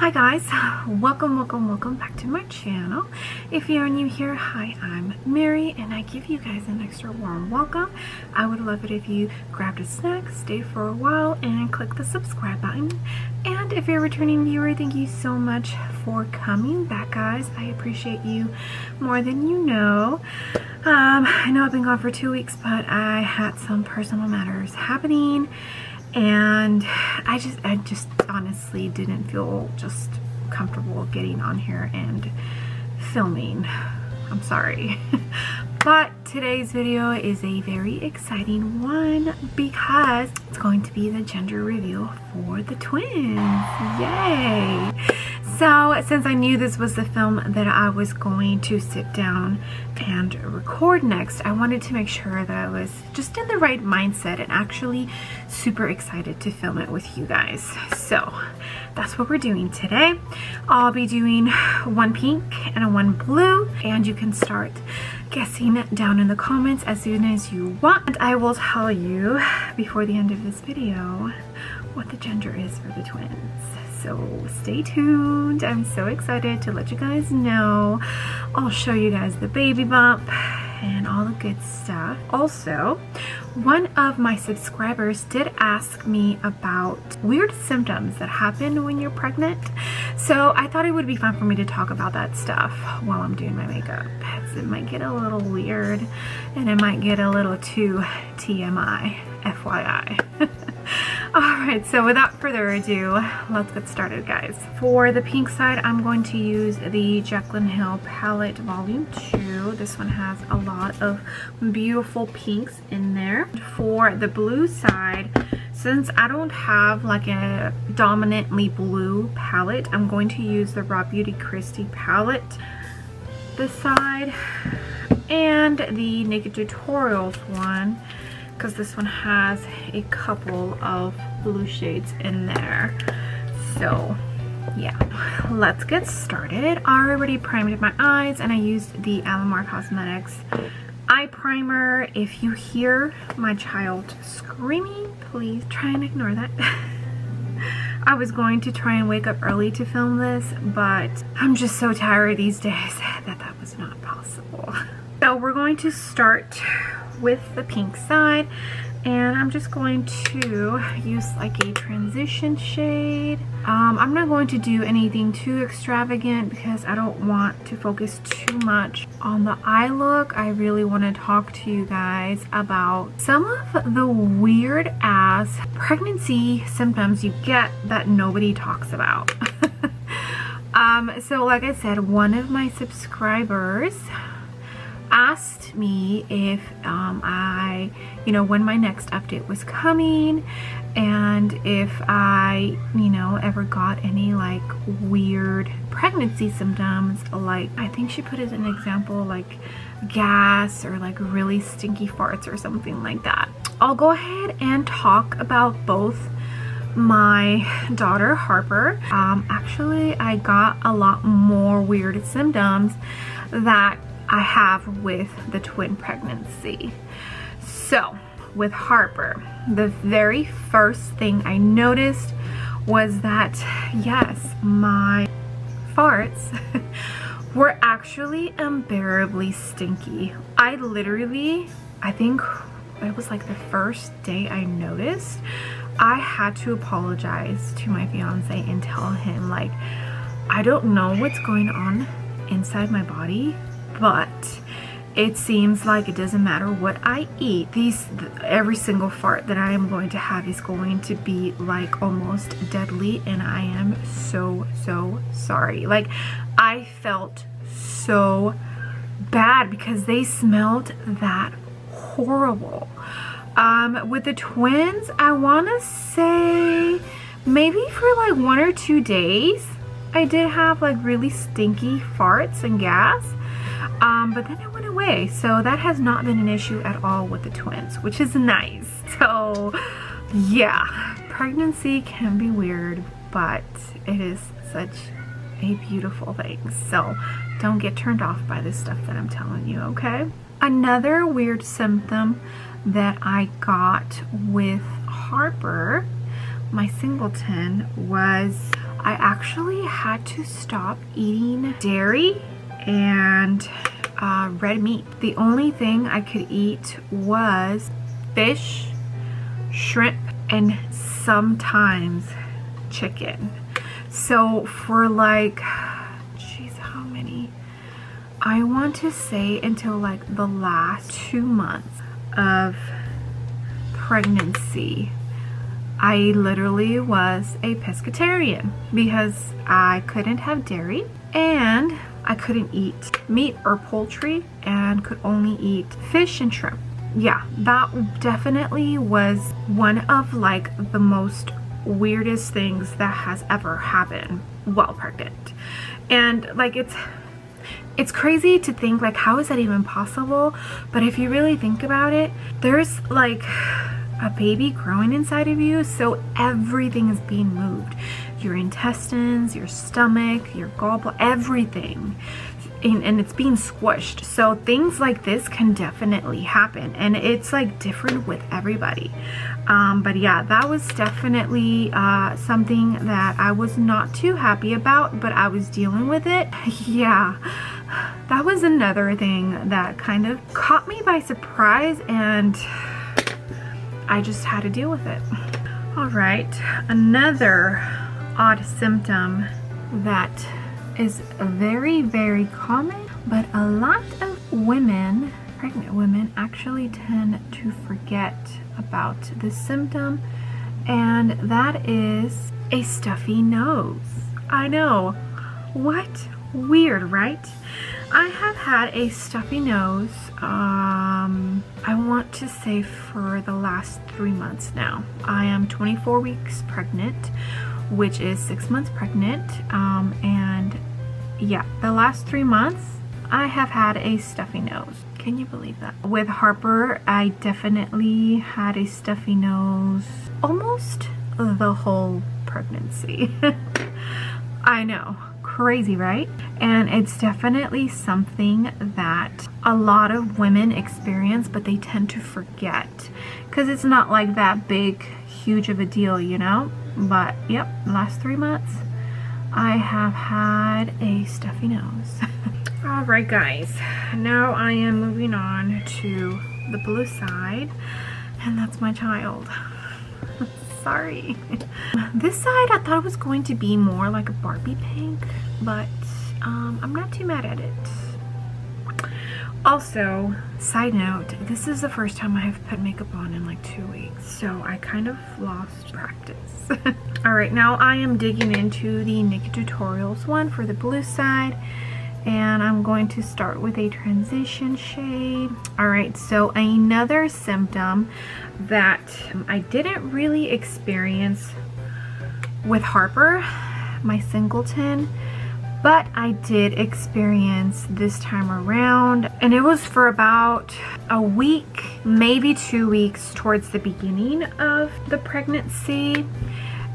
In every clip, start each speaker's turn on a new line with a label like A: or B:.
A: Hi guys, welcome back to my channel. If you're new here, hi, I'm Mary and I give you guys an extra warm welcome. I would love it if you grabbed a snack, stayed for a while, and click the subscribe button. And if you're a returning viewer, thank you so much for coming back, guys. I appreciate you more than you know. I know I've been gone for 2 weeks, but I had some personal matters happening. And I just honestly didn't feel just comfortable getting on here and filming. I'm sorry. But today's video is a very exciting one because it's going to be the gender reveal for the twins. Yay! So since I knew this was the film that I was going to sit down and record next, I wanted to make sure that I was just in the right mindset and actually super excited to film it with you guys. So that's what we're doing today. I'll be doing one pink and one blue, and you can start guessing down in the comments as soon as you want. And I will tell you before the end of this video what the gender is for the twins. So stay tuned. I'm so excited to let you guys know. I'll show you guys the baby bump and all the good stuff. Also, one of my subscribers did ask me about weird symptoms that happen when you're pregnant. So I thought it would be fun for me to talk about that stuff while I'm doing my makeup. It might get a little weird and it might get a little too TMI, FYI. Alright, so without further ado, let's get started, guys. For the pink side, I'm going to use the Jaclyn Hill palette volume 2. This one has a lot of beautiful pinks in there. For the blue side, since I don't have like a dominantly blue palette, I'm going to use the Raw Beauty Kristi palette this side, and the Naked Tutorials one, because this one has a couple of blue shades in there. So yeah, let's get started. I already primed my eyes and I used the Alamar Cosmetics eye primer. If you hear my child screaming, please try and ignore that. I was going to try and wake up early to film this, but I'm just so tired these days that was not possible. So we're going to start with the pink side, and I'm just going to use like a transition shade. I'm not going to do anything too extravagant because I don't want to focus too much on the eye look. I really want to talk to you guys about some of the weird ass pregnancy symptoms you get that nobody talks about. So like I said, one of my subscribers asked me if when my next update was coming, and if I ever got any like weird pregnancy symptoms, like I think she put as an example like gas or like really stinky farts or something like that. I'll go ahead and talk about both my daughter Harper. Actually I got a lot more weird symptoms that I have with the twin pregnancy. So with Harper, the very first thing I noticed was that yes, my farts were actually unbearably stinky. I think it was like the first day I noticed, I had to apologize to my fiance and tell him, like, I don't know what's going on inside my body, but it seems like it doesn't matter what I eat, every single fart that I am going to have is going to be like almost deadly, and I am so sorry. Like, I felt so bad because they smelled that horrible. With the twins, I want to say maybe for like 1 or 2 days I did have like really stinky farts and gas. But then it went away, so that has not been an issue at all with the twins, which is nice. So yeah, pregnancy can be weird, but it is such a beautiful thing. So don't get turned off by this stuff that I'm telling you, okay? Another weird symptom that I got with Harper, my singleton, was I actually had to stop eating dairy and red meat. The only thing I could eat was fish, shrimp, and sometimes chicken. So for like, geez, how many? I want to say until like the last 2 months of pregnancy, I literally was a pescatarian because I couldn't have dairy and I couldn't eat meat or poultry and could only eat fish and shrimp. Yeah, that definitely was one of like the most weirdest things that has ever happened while pregnant. And like it's crazy to think like, how is that even possible? But if you really think about it, there's like a baby growing inside of you, so everything is being moved. Your intestines, your stomach, your gallbladder, everything. And it's being squished. So things like this can definitely happen, and it's like different with everybody. But yeah, that was definitely something that I was not too happy about, but I was dealing with it. Yeah, that was another thing that kind of caught me by surprise, and I just had to deal with it. All right, another odd symptom that is very, very common, but a lot of women, pregnant women, actually tend to forget about this symptom, and that is a stuffy nose. I know, what? Weird, right? I have had a stuffy nose, I want to say for the last 3 months now. I am 24 weeks pregnant, which is 6 months pregnant, and yeah, the last 3 months I have had a stuffy nose. Can you believe that? With Harper, I definitely had a stuffy nose almost the whole pregnancy. I know, crazy, right? And it's definitely something that a lot of women experience, but they tend to forget because it's not like that big, huge of a deal, you know? But yep, last 3 months I have had a stuffy nose. All right, guys, now I am moving on to the blue side, and that's my child. Sorry. This side I thought it was going to be more like a Barbie pink, but I'm not too mad at it. Also, side note, this is the first time I have put makeup on in like 2 weeks, so I kind of lost practice. All right, now I am digging into the Naked Tutorials one for the blue side, and I'm going to start with a transition shade. All right, so another symptom that I didn't really experience with Harper, my singleton, but I did experience this time around, and it was for about a week, maybe 2 weeks towards the beginning of the pregnancy,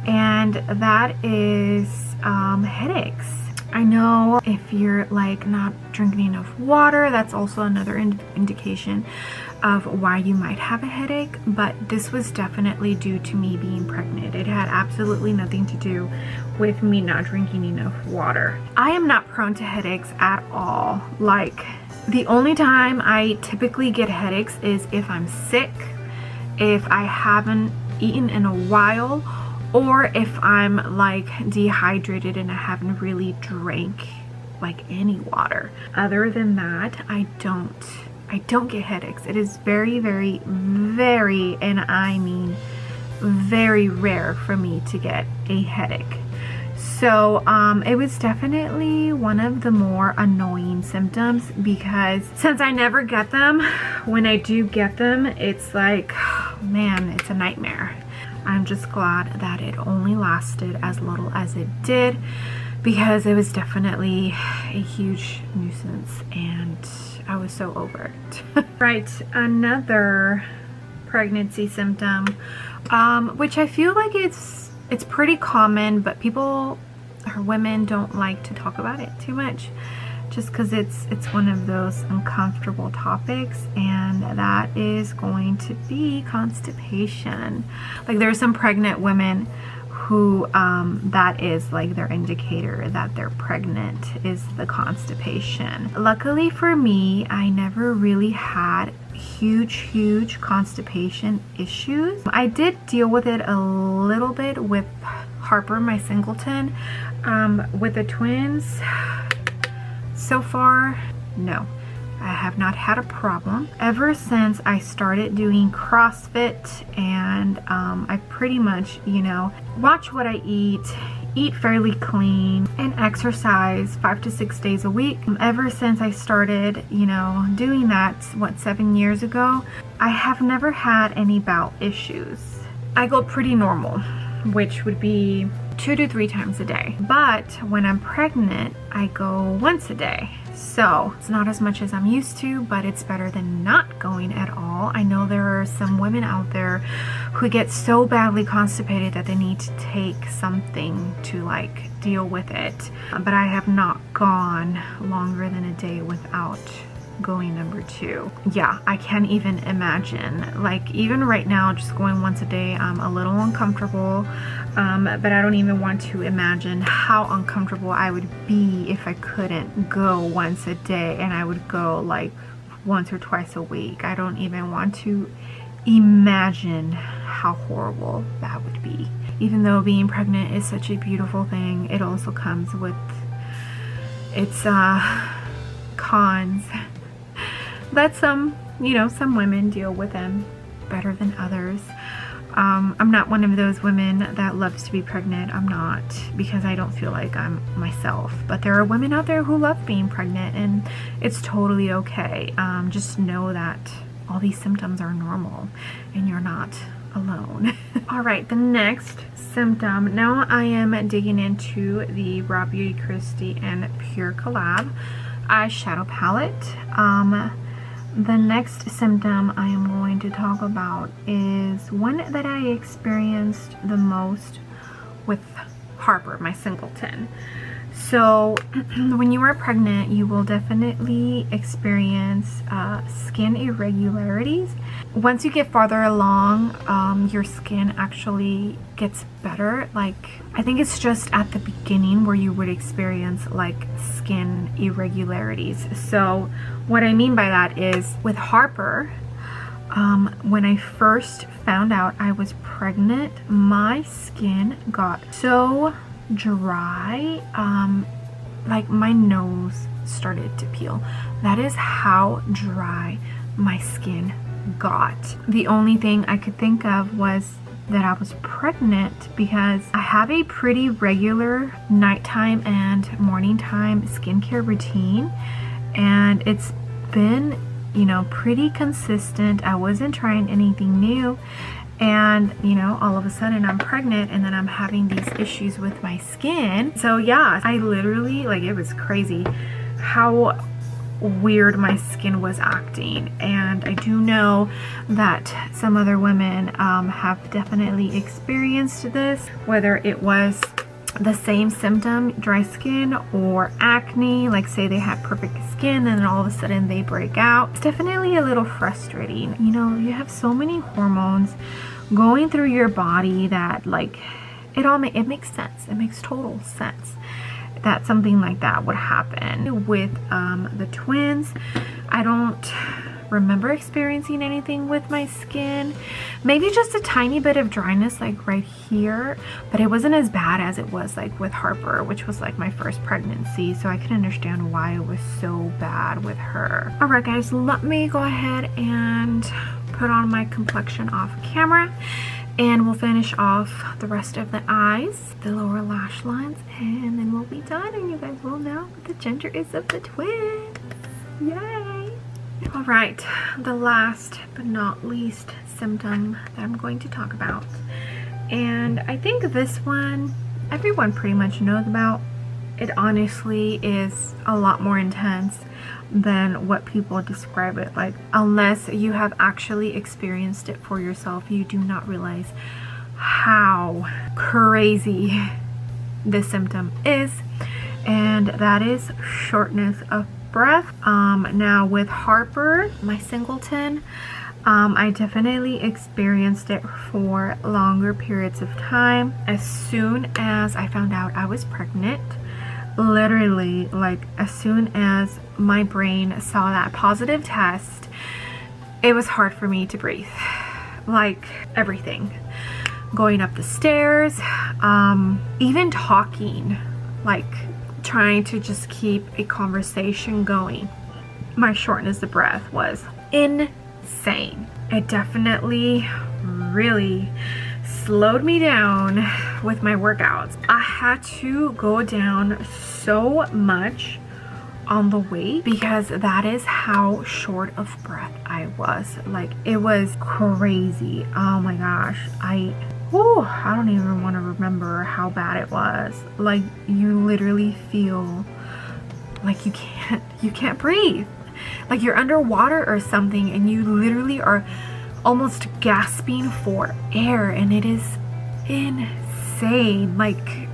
A: and that is headaches. I know if you're like not drinking enough water, that's also another indication of why you might have a headache, but this was definitely due to me being pregnant. It had absolutely nothing to do with me not drinking enough water. I am not prone to headaches at all. Like, the only time I typically get headaches is if I'm sick, if I haven't eaten in a while, or if I'm like dehydrated and I haven't really drank like any water. Other than that, I don't get headaches. It is very, very, very, and I mean very rare for me to get a headache. So it was definitely one of the more annoying symptoms, because since I never get them, when I do get them, it's like, man, it's a nightmare. I'm just glad that it only lasted as little as it did, because it was definitely a huge nuisance and I was so over it. Right, another pregnancy symptom, which I feel like it's pretty common, but people or women don't like to talk about it too much, just because it's one of those uncomfortable topics, and that is going to be constipation. Like, there's some pregnant women who that is like their indicator that they're pregnant, is the constipation. Luckily for me, I never really had huge constipation issues. I did deal with it a little bit with Harper, my singleton. With the twins, so far, no, I have not had a problem. Ever since I started doing CrossFit, and I pretty much, you know, watch what I eat fairly clean, and exercise 5 to 6 days a week. Ever since I started, you know, doing that, what, 7 years ago, I have never had any bowel issues. I go pretty normal, which would be 2 to 3 times a day. But when I'm pregnant, I go once a day. So it's not as much as I'm used to, but it's better than not going at all. I know there are some women out there who get so badly constipated that they need to take something to like deal with it. But I have not gone longer than a day without going number 2. Yeah, I can't even imagine. Like even right now, just going once a day, I'm a little uncomfortable. But I don't even want to imagine how uncomfortable I would be if I couldn't go once a day and I would go like once or twice a week. I don't even want to imagine how horrible that would be. Even though being pregnant is such a beautiful thing, it also comes with its cons that some, you know, some women deal with them better than others. I'm not one of those women that loves to be pregnant. I'm not, because I don't feel like I'm myself. But there are women out there who love being pregnant, and it's totally okay. Just know that all these symptoms are normal and you're not alone. All right, the next symptom. Now I am digging into the Raw Beauty Kristi and Pure Collab eyeshadow palette. The next symptom I am going to talk about is one that I experienced the most with Harper, my singleton. So when you are pregnant, you will definitely experience skin irregularities. Once you get farther along, your skin actually gets better. Like, I think it's just at the beginning where you would experience like skin irregularities. So what I mean by that is with Harper, when I first found out I was pregnant, my skin got so dry, like my nose started to peel. That is how dry my skin got. The only thing I could think of was that I was pregnant, because I have a pretty regular nighttime and morning time skincare routine, and it's been, you know, pretty consistent. I wasn't trying anything new, and you know, all of a sudden I'm pregnant and then I'm having these issues with my skin. So yeah, I literally, like, it was crazy how weird my skin was acting. And I do know that some other women have definitely experienced this, whether it was the same symptom, dry skin, or acne. Like, say they had perfect skin and then all of a sudden they break out. It's definitely a little frustrating. You know, you have so many hormones going through your body that, like, it makes sense. It makes total sense that something like that would happen. With the twins, I don't remember experiencing anything with my skin. Maybe just a tiny bit of dryness like right here, but it wasn't as bad as it was like with Harper, which was like my first pregnancy, so I can understand why it was so bad with her. All right guys, let me go ahead and put on my complexion off camera, and we'll finish off the rest of the eyes, the lower lash lines, and then we'll be done, and you guys will know what the gender is of the twins. Yay! All right, the last but not least symptom that I'm going to talk about, and I think this one everyone pretty much knows about. It honestly is a lot more intense than what people describe it like. Unless you have actually experienced it for yourself, you do not realize how crazy this symptom is, and that is shortness of breath. Now with Harper, my singleton, I definitely experienced it for longer periods of time. As soon as I found out I was pregnant, literally, like as soon as my brain saw that positive test, it was hard for me to breathe. Like everything. Going up the stairs, even talking, like trying to just keep a conversation going. My shortness of breath was insane. It definitely really slowed me down with my workouts. I had to go down so much on the weight because that is how short of breath I was. Like, it was crazy. Oh my gosh. I don't even want to remember how bad it was. Like, you literally feel like you can't breathe. Like you're underwater or something, and you literally are almost gasping for air, and it is insane. Like,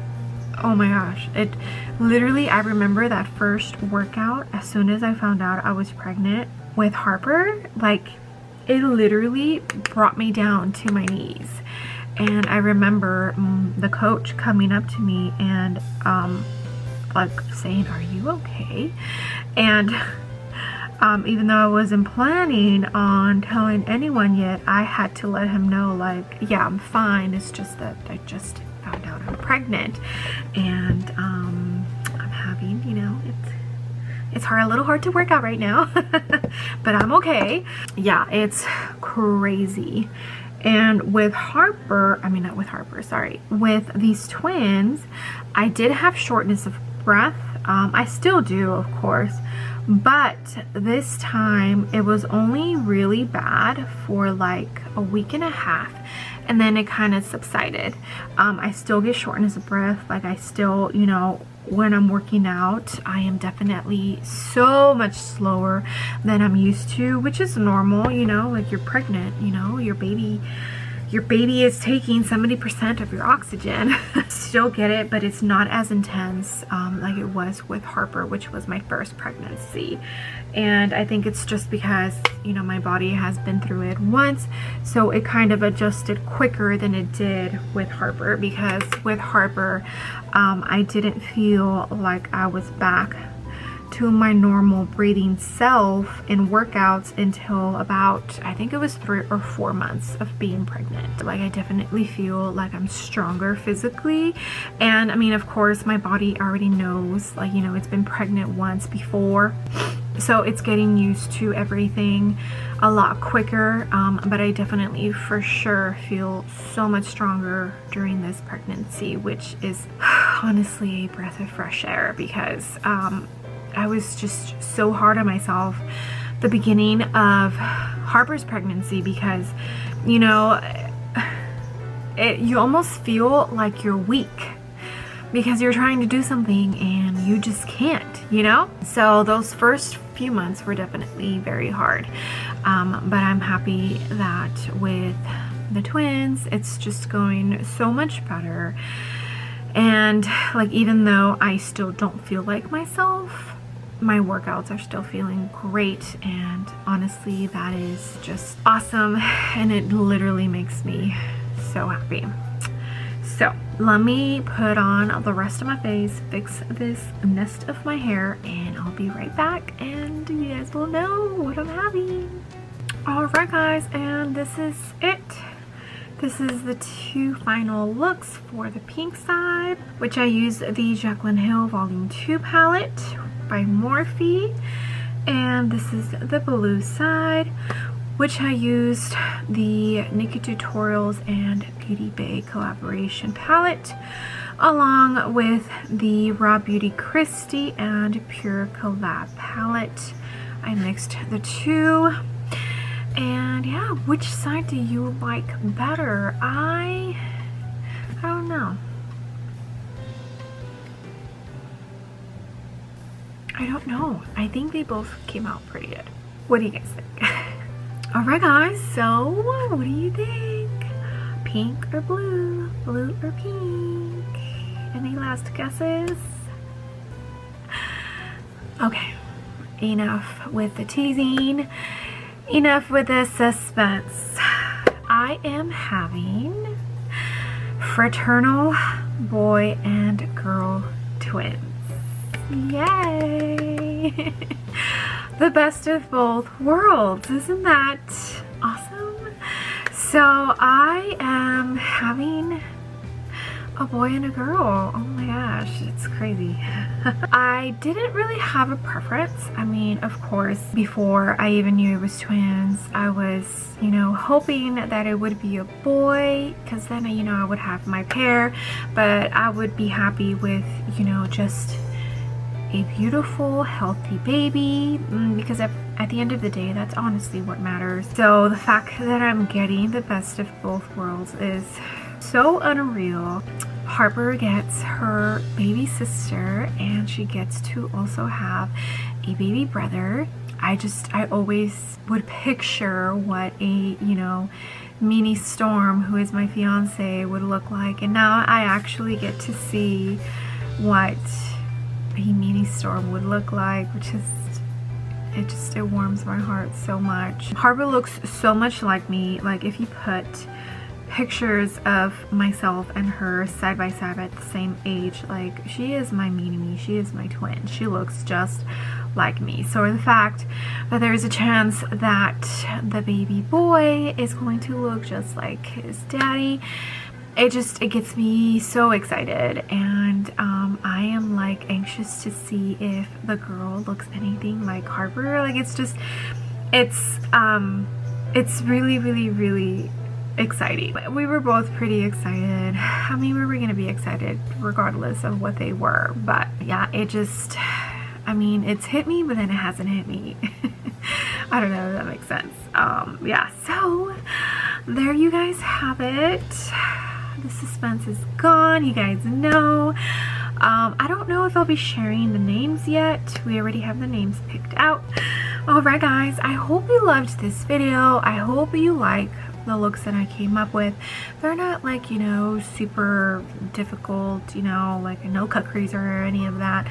A: oh my gosh. It literally, I remember that first workout, as soon as I found out I was pregnant with Harper, like it literally brought me down to my knees. And I remember the coach coming up to me and like saying, "Are you okay?" And even though I wasn't planning on telling anyone yet, I had to let him know, like, yeah, I'm fine. It's just that I just found out I'm pregnant, and I'm having, you know, it's a little hard to work out right now, but I'm okay. Yeah, it's crazy. And with with these twins, I did have shortness of breath. I still do, of course, but this time it was only really bad for like a week and a half, and then it kind of subsided. I still get shortness of breath. Like, I still, you know, when I'm working out, I am definitely so much slower than I'm used to, which is normal, you know, like you're pregnant, you know, your baby is taking 70% of your oxygen. Still get it, but it's not as intense like it was with Harper, which was my first pregnancy. And I think it's just because, you know, my body has been through it once, so it kind of adjusted quicker than it did with Harper, because with Harper, I didn't feel like I was back to my normal breathing self in workouts until about, I think it was 3 or 4 months of being pregnant. Like, I definitely feel like I'm stronger physically, and I mean, of course, my body already knows, like, you know, it's been pregnant once before, so it's getting used to everything a lot quicker. But I definitely for sure feel so much stronger during this pregnancy, which is honestly a breath of fresh air, because I was just so hard on myself the beginning of Harper's pregnancy, because, you know, you almost feel like you're weak because you're trying to do something and you just can't, you know? So those first few months were definitely very hard. But I'm happy that with the twins, it's just going so much better. And like, even though I still don't feel like myself, my workouts are still feeling great, and honestly, that is just awesome, and it literally makes me so happy. So let me put on the rest of my face, fix this nest of my hair, and I'll be right back, and you guys will know what I'm having. Alright guys, and this is it. This is the 2 final looks for the pink side, which I used the Jaclyn Hill Volume 2 palette by Morphe, and this is the blue side, which I used the Naked Tutorials and Beauty Bay collaboration palette, along with the Raw Beauty Kristi and Pure Collab palette. I mixed the two. And yeah, which side do you like better? I don't know. I don't know. I think they both came out pretty good. What do you guys think? Alright guys, so what do you think? Pink or blue? Blue or pink? Any last guesses? Okay, enough with the teasing. enough with the suspense. I am having fraternal boy and girl twins. Yay! The best of both worlds. Isn't that awesome? So I am having a boy and a girl. Oh my gosh, it's crazy. I didn't really have a preference. I mean, of course, before I even knew it was twins, I was, you know, hoping that it would be a boy, because then, you know, I would have my pair, but I would be happy with, you know, just a beautiful, healthy baby, because at the end of the day, that's honestly what matters. So the fact that I'm getting the best of both worlds is so unreal. Harper gets her baby sister, and she gets to also have a baby brother. I always would picture what a, you know, mini Storm, who is my fiance, would look like, and now I actually get to see what a mini Storm would look like, which is, it warms my heart so much. Harper looks so much like me. Like, if you put pictures of myself and her side by side at the same age, like, she is my mini-me, she is my twin. She looks just like me. So the fact that there's a chance that the baby boy is going to look just like his daddy, it gets me so excited. And I am like anxious to see if the girl looks anything like Harper. Like, it's really, really, really exciting. We were both pretty excited. I mean, we were gonna be excited regardless of what they were, but yeah, I mean, it's hit me, but then it hasn't hit me. I don't know if that makes sense. Yeah, so there you guys have it. The suspense is gone. You guys know. I don't know if I'll be sharing the names yet. We already have the names picked out. Alright guys, I hope you loved this video. I hope you like the looks that I came up with. They're not like, you know, super difficult, you know, like no cut crease or any of that.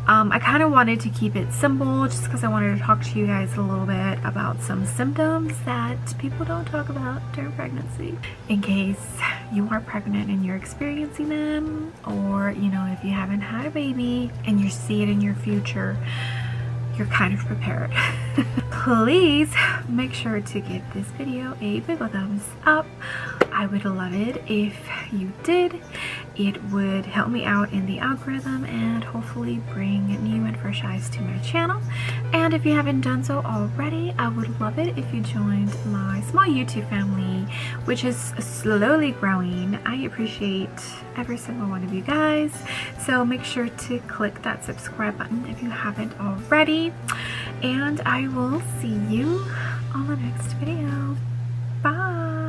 A: I kind of wanted to keep it simple just because I wanted to talk to you guys a little bit about some symptoms that people don't talk about during pregnancy, in case you are pregnant and you're experiencing them, or, you know, if you haven't had a baby and you see it in your future, you're kind of prepared. Please make sure to give this video a big thumbs up. I would love it if you did. It would help me out in the algorithm and hopefully bring new and fresh eyes to my channel. And if you haven't done so already, I would love it if you joined my small YouTube family, which is slowly growing. I appreciate every single one of you guys. So make sure to click that subscribe button if you haven't already. And I will see you on the next video. Bye.